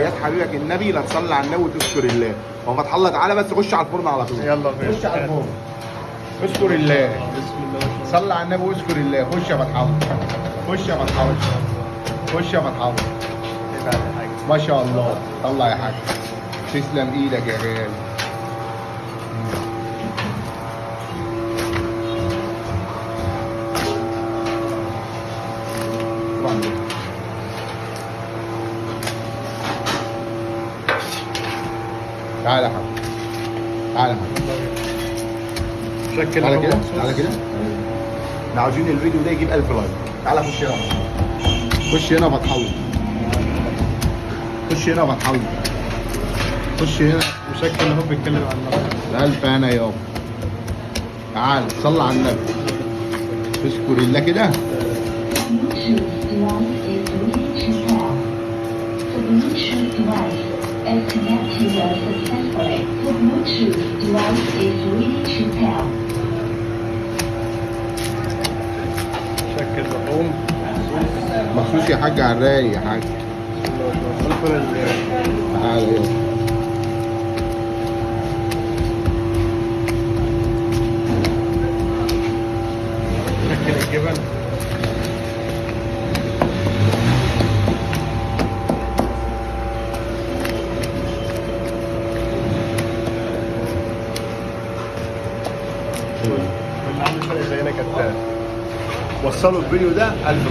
وحياة حبيبك النبي لا تصلي على النبي وتذكر الله. هو فتح الله تعالى بس خش على الفرن على طول. يلا بينا. خش على الفرن. اذكر الله. بسم الله. صلي على النبي واذكر الله. خش يا فتح الله. خش يا فتح الله. خش يا فتح الله. ايه بقى يا حاج؟ ما شاء الله. طلع يا حاج. تسلم ايدك يا غالي. تعالى يا حاج. تعالى يا حاج. شكل تعالى كده. مخصوص. تعالى كده. احنا عاوزين الفيديو ده يجيب 1000 لايك. تعالى خش هنا. خش هنا فتح الله. خش هنا فتح الله. خش هنا. وشكل اهو بيتكلم عن نفسه. الألف هنا يابا. تعال صلى على النبي. اذكر الله كده. شكل لحوم مخصوص يا حاج على الرايق يا حاج. فلفل تعال يابا. شكل الجبن. واللي عامل فرق زينا كتاب. وصلوا الفيديو ده 1000 لايك.